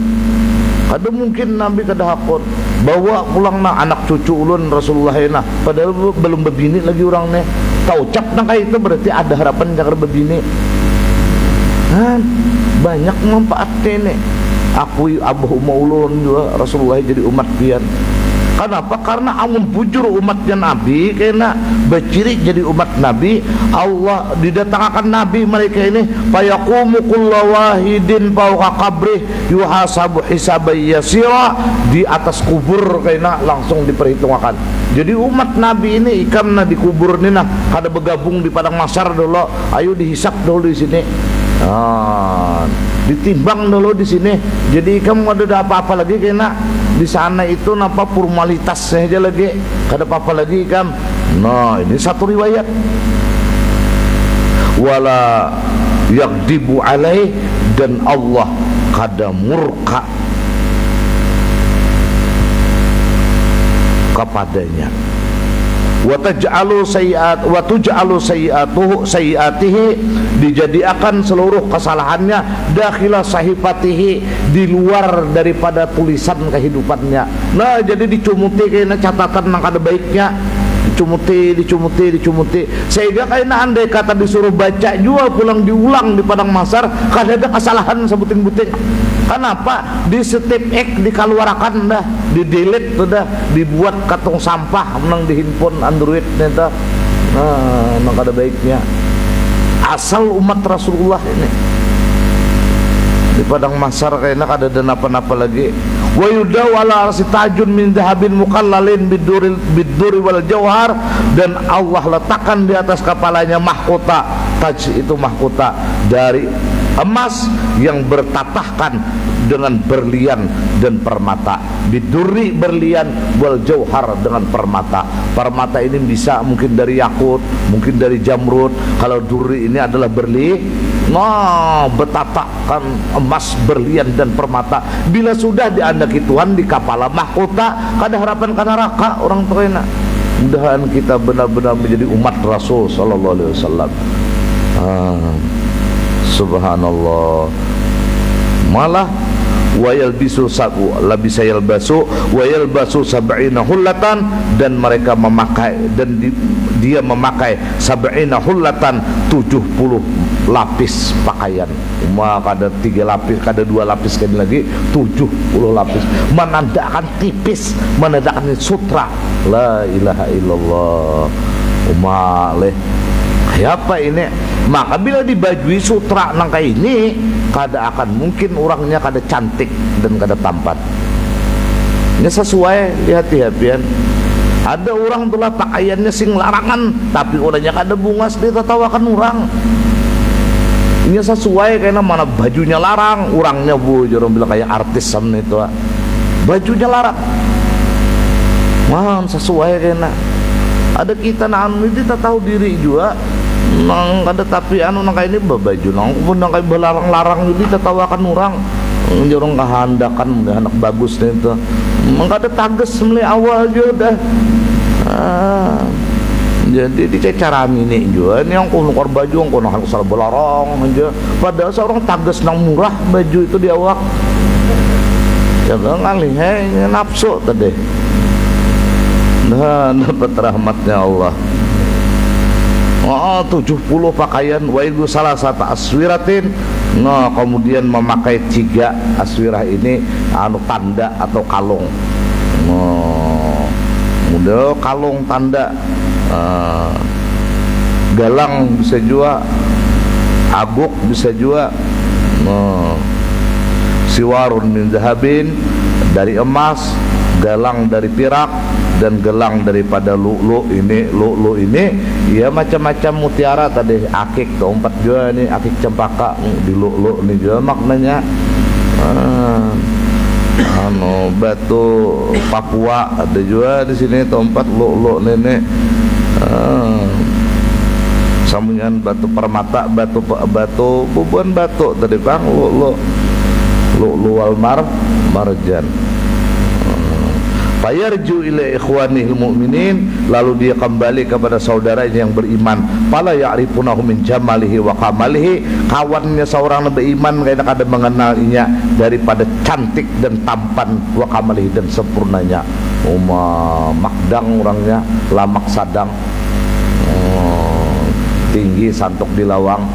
Kada mungkin Nabi kada hakun. Bawa pulang nah anak cucu ulun Rasulullah nah. Padahal belum berbini lagi orang nih. Kau ucap nah kayak itu berarti ada harapan jangan berbini. Banyak manfaatnya nih. Akui abu ulun juga Rasulullah jadi umat pian. Kenapa? Karena amun bujur umatnya Nabi kena berciri jadi umat Nabi Allah didatangkan Nabi mereka ini fayaqumu kullu wahidin fawqa qabrih yuhasabu hisaban yasira di atas kubur kena langsung diperhitungkan. Jadi umat Nabi ini ikan di kubur ini nah kada bergabung di padang mahsyar dulu ayo dihisap dulu di sini. ditimbang dulu di sini. Jadi kamu ada apa-apa lagi kena di sana itu napa formalitasnya aja lagi, kada apa-apa lagi kam. Nah ini satu riwayat. Wala yaqdibu alaih, dan Allah kada murka kepadanya. Wa taj'alu sayyi'atihi, dijadikan seluruh kesalahannya dakhila sahifatihi, di luar daripada tulisan kehidupannya. Nah jadi dicumuti kayaknya catatan yang kada baiknya, dicumuti sehingga kayaknya andai kata disuruh baca juga pulang diulang di padang mahsyar kada ada kesalahan sebuting-buting. Kenapa? Di setiap dikeluarkan dah, di delete tuh dah, dibuat katong sampah menang di handphone Android nih. Nah kada baiknya. Asal umat Rasulullah ini di padang mahsyar kayaknya kada ada napa-napa lagi. Wa yudaw ala arsi tajun min dhahabin mukallalin biduri wal jauhar, dan Allah letakkan di atas kepalanya mahkota. Taj itu mahkota dari emas yang bertatahkan dengan berlian dan permata. Biduri berlian, wal jauhar dengan permata. Permata ini bisa mungkin dari yakut, mungkin dari jamrud. Kalau duri ini adalah nah bertatahkan emas, berlian dan permata. Bila sudah diandaki Tuhan di kepala mahkota, kada harapan kana raka orang tua enak. Mudahan kita benar-benar menjadi umat Rasul sallallahu alaihi wasallam. Subhanallah. Malah wayal bisu sabu labisa yalbasu wayal basu sab'ina hullatan, dan mereka memakai, dan dia memakai sab'ina hullatan, 70 lapis pakaian. Kada 3 lapis, kada 2 lapis kan lagi, 70 lapis, menandakan tipis, menandakan sutra. La ilaha illallah. Umaleh apa ini? Maka bila dibajui sutra nangka ini, kada akan mungkin orangnya kada cantik dan kada tampan. Ini sesuai lihat-lihat. Ada orang tulah pakaiannya sing larangan, tapi orangnya kada bungas, dia tertawakan orang. Ini sesuai karena mana bajunya larang, orangnya orang bilang kayak artis sama itu. Bajunya larang. Wah, sesuai karena ada kita nang ini tak tahu diri juga. Nang kada tapi nang kayak ini baju nang nang kayak belarang-larang jadi tertawakan orang. Jorong kehandakan anak bagus nih itu. Kada tages mulai awal juga dah. Jadi dicecaran ini juga ini yang nukar baju yang kono kan kesal belarang aja. Padahal seorang tages nang murah baju itu di awak. Ya ngalih nafsu tadi. Nah, dapat rahmatnya Allah. 70 pakaian, wa itu salah satu aswiratin. Nah, kemudian memakai 3 aswirah ini tanda atau kalung. Mudah kalung tanda, galang bisa juga, aguk bisa juga. Siwarun min zahabin, dari emas, galang dari perak, dan gelang daripada lu'lu ini ya macam-macam mutiara tadi. Akik keempat juga nih, akik cempaka di lu'lu ini juga maknanya. Batu Papua ada juga di sini tempat lu'lu nenek. Sambungan batu permata, batu bubuan batu tadi bang, lu'lu wal marjan. Fayarju ila ikhwanihil mu'minin, lalu dia kembali kepada saudaranya yang beriman. Fala ya'rifunahu min jamalihi wa kamalihi, kawannya seorang beriman karena kada mengenalinya daripada cantik dan tampan, wa kamalihi dan sempurnanya. Makdang orangnya, lamak sadang, tinggi santuk di lawang,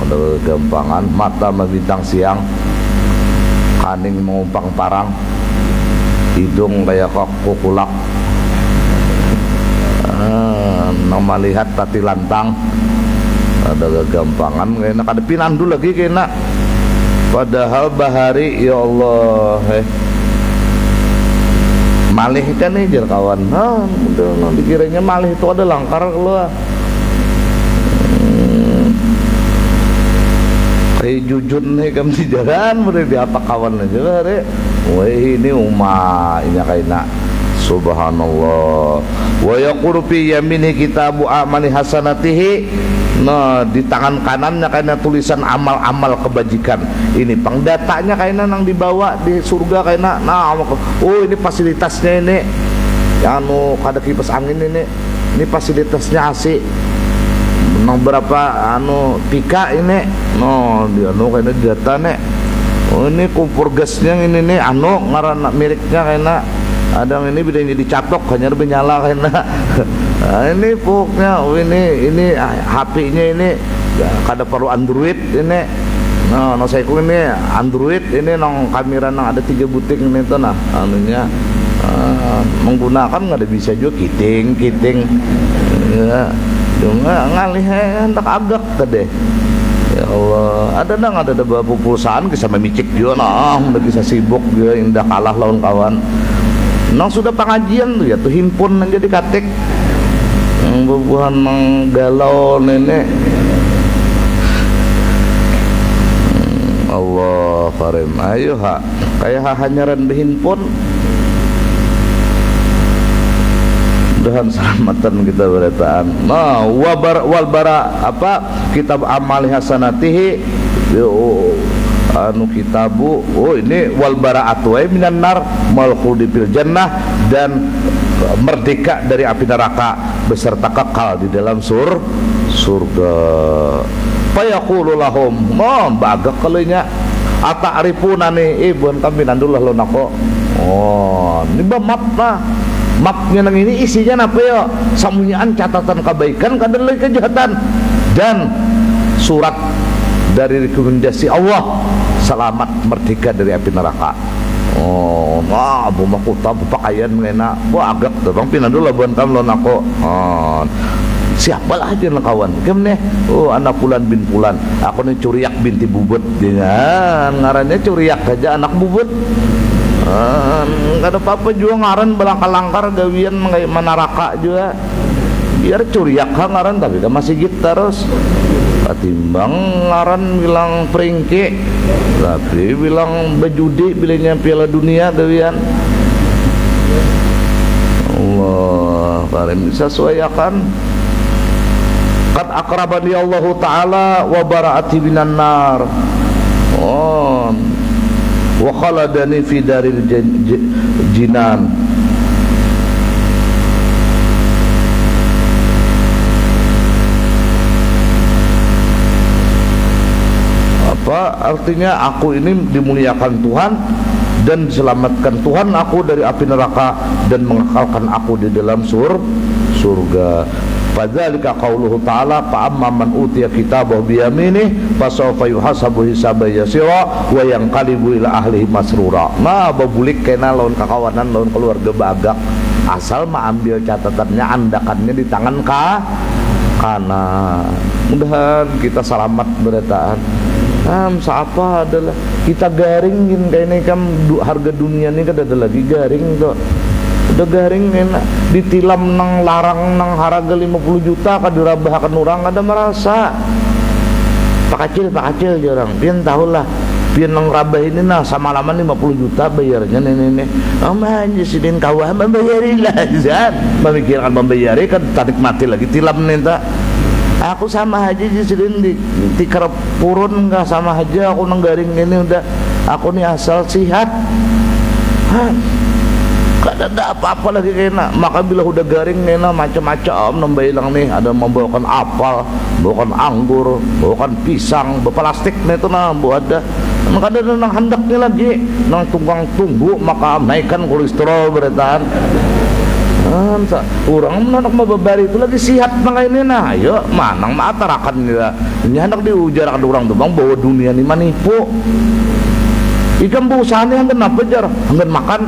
ada gampangan, mata membintang siang, kaning mengumpang parang, hidung kayak kukulak, nama lihat tati lantang, ada kegampangan kayaknya kada pinandu lagi kayaknya. Padahal bahari ya Allah malih kan nih jar kawan. Udah dikiranya malih itu ada langkar keluar. jujun nih kami di jalan boleh di apa kawan aja re. Wah ini ini kaina subhanallah. Wa yaqulu fi yamini kitabu amali hasanatihi. Nah di tangan kanannya kaina tulisan amal-amal kebajikan. Ini pangdatanya kaina nang dibawa di surga kaina. Nah oh ini fasilitasnya ini. Anu kada kipas angin ini fasilitasnya AC. Nang berapa anu tika ini no dia anu kayaknya data nek oh ini kompor gasnya ini nih anu ngaran miliknya kayaknya ada yang ini bedanya dicatok hanya bernyala kayaknya nah, ini pokoknya oh ini HP-nya ini ya, kada perlu Android ini nah saya ini Android ini nang kamera nang ada 3 buting ini tuh nah anunya menggunakan nggak ada bisa juga kiting ya cuma ngalih hendak agak tadi ya Allah ada beberapa perusahaan bisa memicik juga nah udah bisa sibuk dia indah kalah lawan kawan nang sudah pengajian tuh ya tuh himpun aja di katek yang bubuhan nang galau nenek Allah karim ayo kayak hanyaran behimpun mudahan selamatan kita berataan. Nah, wal bara apa kitab amali hasanatihi anu kitabu ini wal bara'atu minan nar mal khuldi fil jannah dan merdeka dari api neraka beserta kekal di dalam surga. Fayaqulu lahum bagak kaleunya ata'rifuna nih ibun kami nandullah lo nako. Oh, ini map lah. Mapnya nang ini isinya apa ya? Samunyaan catatan kebaikan kadang kejahatan dan surat dari rekomendasi Allah selamat merdeka dari api neraka. Oh, nah, bu makuta pakaian ngena. Wah agak tuh bang pinandul lah buan kam lo nako. Siapalah aja kawan kemne anak Fulan bin Fulan aku nih Curiak binti Bubut dengan ngarannya Curiak aja anak Bubut nggak ada apa-apa juga ngaran belangkar-langkar gawian menaraka juga biar Curiak ngaran tapi kan masih gitu terus ketimbang ngaran bilang peringke tapi bilang bejudi bilangnya Piala Dunia gawian Allah karim bisa sesuaikan qad akrabani Allah Ta'ala wa bara'ati minan nar wa khaladani fi daril jinan apa artinya aku ini dimuliakan Tuhan dan diselamatkan Tuhan aku dari api neraka dan mengekalkan aku di dalam surga. Fadzalika qauluhu ta'ala fa amma man utiya kitabahu bi yaminih fa sawfa yuhasabu hisaban yasira wa yanqalibu ila ahlihi masrura. Nah babulik kena lawan kakawanan lawan keluarga bagak asal mah ambil catatannya andakannya di tangan kanan. Mudahan kita selamat berataan. Siapa adalah kita garingin kayak ini kan harga dunia ini kan ada lagi garing tuh. Udah garing enak ditilam nang larang nang harga 50 juta kadirabahkan orang ada merasa pak kecil jarang pian tahulah pian nang rabah ini nah sama lama 50 juta bayarnya nenek aja sidin kawah membayarilah zat memikirkan membayari kan tarik mati lagi tilam nenta aku sama aja sidin di kerap purun enggak sama aja aku nang garing ini udah aku nih asal sihat kada ada apa-apa lagi kena maka bila udah garing nena macam-macam nambailang nih ada membawakan apel bawakan anggur bawakan pisang berplastik nih itu nah buat ada maka ada nang handaknya lagi nang tunggang tunggu maka naikkan kolesterol berataan orang anak mababari itu lagi sihat nang ini nah ayo manang matarakan nila ini hendak diujarakan orang tuh bang bawa dunia ini manipu ikan busanya hanggan apa jar hanggan makan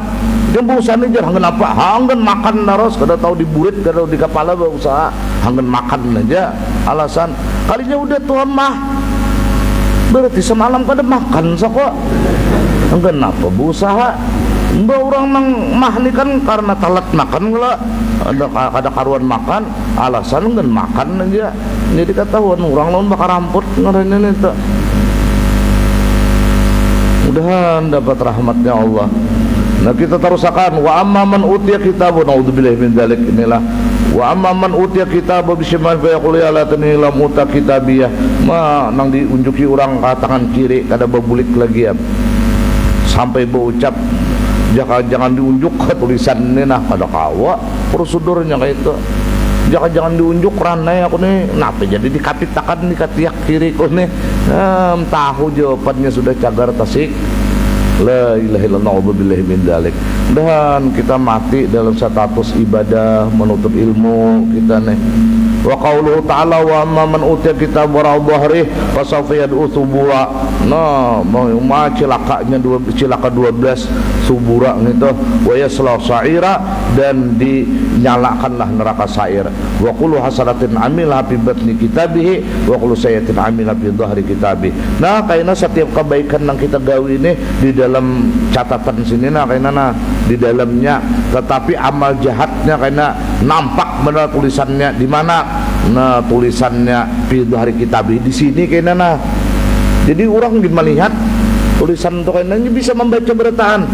ikan busanya jar hanggan apa hanggan makan terus kada tahu di burit kada tahu di kepala berusaha hanggan makan aja alasan kalinya udah tuan mah berarti semalam kada makan soko hanggan apa berusaha mbak orang nang mah ini kan karena telat makan lah ada karuan makan alasan hanggan makan aja jadi ketahuan orang lawan bakar ramput ngaranin itu mudah-mudahan dapat rahmatnya Allah. Nah kita terusakan, wa amma man utiya kitabu, naudzubillahi min dzalik, inilah wa amma man utiya kitabu bisyimal fa yaqulu ya latani lam uta kitabiyah, nang diunjuki orang ke tangan kiri kada bebulik lagi ya, sampai berucap jangan diunjuk ke tulisan ini, nah kada kawa prosedurnya kayak itu. Jangan diunjuk ranai aku nih, kenapa jadi dikapitakan di katiak kiri ku nih. Tahu jawabannya sudah cagar tasik. La ilaha illallah wa billahi min dzalik. Dan kita mati dalam status ibadah, menuntut ilmu kita nih. Wa qauluhu ta'ala wa amma man utiya kitab wara dhahri fa sawfa yad'u subura. Nah, mau cilakanya cilaka 12 subura gitu. Wa yasla sa'ira, dan dinyalakanlah neraka sa'ir. Wa kullu hasanatin amilha fi batni kitabihi wa kullu sayyi'atin amilha fi dhahri kitabihi. Nah, kaina setiap kebaikan yang kita gawe ini di dalam catatan sini, nah kaina di dalamnya, tetapi amal jahatnya kaina nampak benar tulisannya di mana. Nah, tulisannya fi dhahri kitabihi di sini kaina nah. Jadi orang melihat tulisan itu kaina bisa membaca berataan,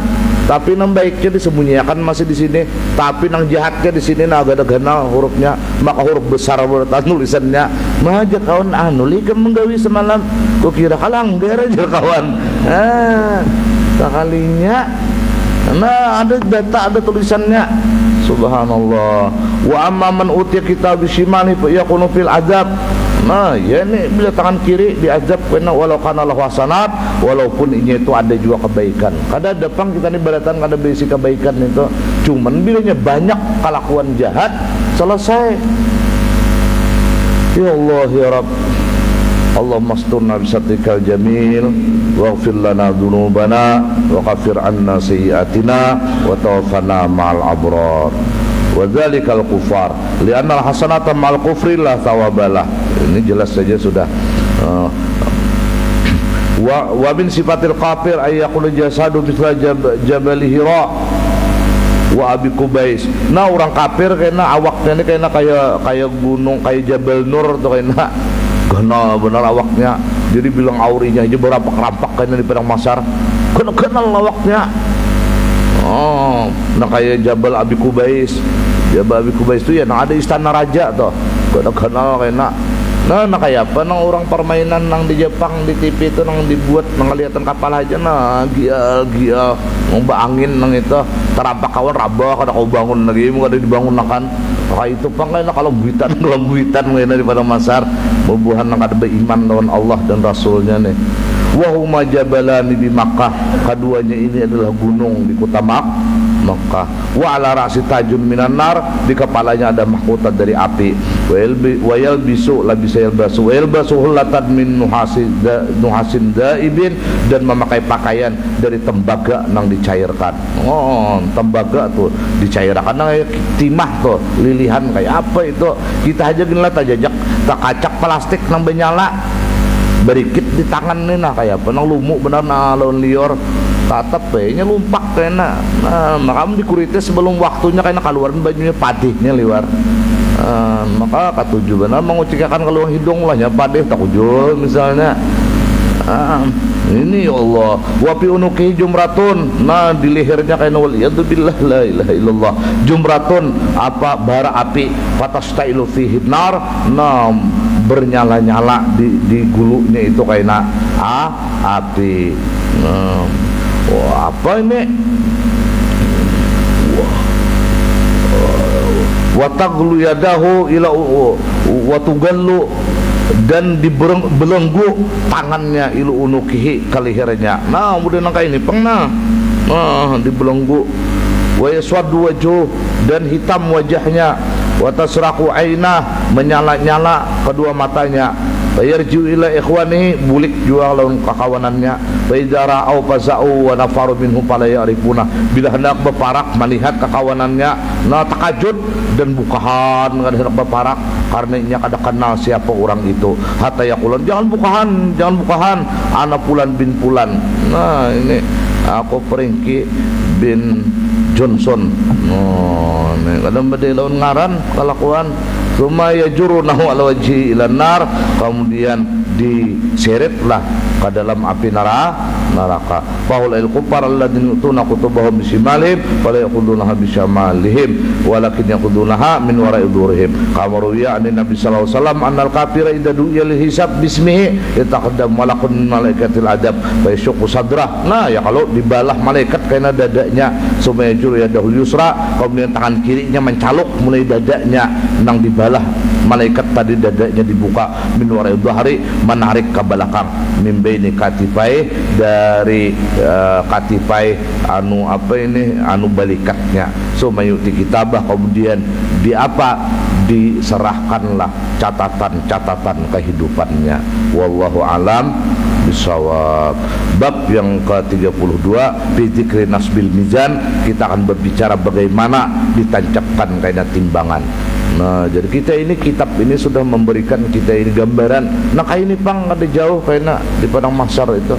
tapi nang baiknya disembunyikan masih di sini, tapi nang jahatnya di sini nah agak ganal hurufnya, maka huruf besar beratan tulisannya. Maja kawan likan menggawi semalam, kok kira kalang aja kawan. Sekalinya nah ada data, ada tulisannya. Subhanallah. Wa amma man utiya kitab bisimani fa yakunu fil azab. Nah, ya ini bila tangan kiri diazab karena walau kana lahu hasanat, walaupun ini itu ada juga kebaikan. Kada depan kita nih beratan kada berisi kebaikan itu. Cuman bilanya banyak kelakuan jahat, selesai. Ya Allah ya Rabb. Allahumma asturna bisatrikal jamil waghfir lana dzunubana wa kaffir anna sayyi'atina wa tawaffana ma'al abrar. Wa dzalikal kufar li'anna al-hasanata ma'al kufri la thawabalah. Ini jelas saja sudah. Wa min sifatil kafir ay yaqulu jasadu mithla jabal Hira wa Abi Kubais. Nah, orang kafir kena awaknya ini kena kayak gunung, kayak Jabal Nur tuh kena. Kenal benar awaknya. Jadi bilang aurinya aja berapa kerampak kayaknya di padang masar. Kenal awaknya. Oh, nah kayak Jabal Abi Kubais. Jabal Abi Kubais itu ya nah ada istana raja tuh. Kenal kayaknya. Nah kayak apa nang orang permainan nang di Jepang di TV itu nang dibuat nang kelihatan kapal aja nah gial ngomba angin nang itu terampak kawan rabah kada kau bangun lagi mau kada dibangun nakan kayak itu pangkainya kalau buitan kayaknya di padang masar bubuhan nang kada beriman lawan Allah dan Rasulnya nih. Wahuma jabalani di Makkah, keduanya ini adalah gunung di kota Makkah. Wa ala ra'si tajun minan nar, di kepalanya ada mahkota dari api. Wa yalbisu labisa yalbasu wa yalbasu hullatan min nuhasin daibin, dan memakai pakaian dari tembaga nang dicairkan. Oh, tembaga tuh dicairkan nang timah tuh, lilihan kayak apa itu. Kita aja gini lah tajajak tak kacak plastik nang benyala berikit di tangan nih nah kayak apa nang lumuk benar nah lawan lior tatap nya lumpak kena. Nah, maka dikurite sebelum waktunya kena keluaran bajunya padihnya liwar. Maka katuju benar mengucikakan keluar hidung lah ya padih tak ujul misalnya. Ini ya Allah wa fi unuki jumratun, nah di lehernya kayak waliyadzubillah la ilaha illallah jumratun apa bara api fatastailu fihi nar, nah bernyala-nyala di gulunya itu kayak api. Wah, apa ini? Wa taglu yadahu ila wa tugallu, dan dibelenggu tangannya ilu unukihi ke lehernya. Nah, kemudian angka ini pernah dibelenggu. Wa yaswaddu wajhu, dan hitam wajahnya. Wa tasraqu ainah, menyala-nyala kedua matanya. Fayarji'u ila ikhwanihi, bulik jua lawan kakawanannya. Fa idza ra'au faza'u wa nafaru minhu fala ya'rifuna, bila hendak berparak melihat kakawanannya nah takajud dan bukahan hendak berparak karena ia kada kenal siapa orang itu. Hatta yaqulan jangan bukahan ana Fulan bin Fulan. Nah ini aku Frankie bin Johnson. Oh, nih kadang bade lawan ngaran kelakuan Tsumma yajurunahu ala wajhi ila nar, kemudian diseretlah ke dalam api neraka. Faulil kufar alladzina yutuna kutubahum bisimalihim fala yaqudunaha bisyamalihim walakin yaqudunaha min wara'i dhurihim. Kama ruwiya an Nabi sallallahu alaihi wasallam annal kafira idza du'iya lil hisab bismihi yataqaddam malakun min malaikatil adab fa yashqu sadrah. Nah, ya kalau dibalah malaikat karena dadanya, summa yajur yadahul yusra, kemudian tangan kirinya mencaluk mulai dadanya, nang dibalah malaikat tadi dadanya dibuka, min wara'i dhahri, menarik ke belakang, min baini katifai, dari katifai anu balikatnya. So mayuti kitabah, kemudian diserahkanlah catatan kehidupannya. Wallahu alam bisawab. Bab yang ke-32 fi dzikri nasbil mizan, kita akan berbicara bagaimana ditancapkan kaina timbangan. Nah, jadi kita ini, kitab ini sudah memberikan kita ini gambaran. Nah, kayak ini pang ada jauh kayaknya di padang mahsyar itu.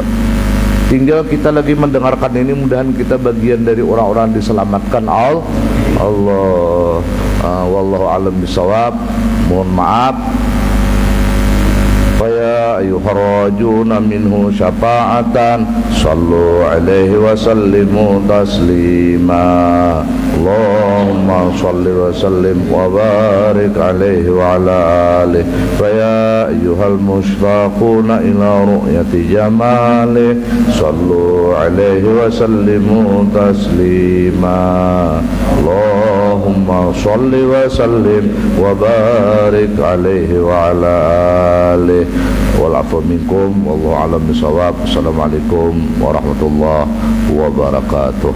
Tinggal kita lagi mendengarkan ini, mudahan kita bagian dari orang-orang diselamatkan Allah. Wallahu alam bisawab. Mohon maaf. Faya ayuharajuna minhu syafa'atan sallu alaihi wa sallimu taslima. Allahumma salli wa sallim wa barik alaihi wa ala alihi. Faya ayyuhal mushtaquna ila ru'yati jamalih sallu alaihi wa sallimu taslima. Allahumma salli wa sallim wa barik alaihi wa ala alihi. Wal afu minkum wallahu a'lam bisawab. Assalamualaikum warahmatullahi wabarakatuh.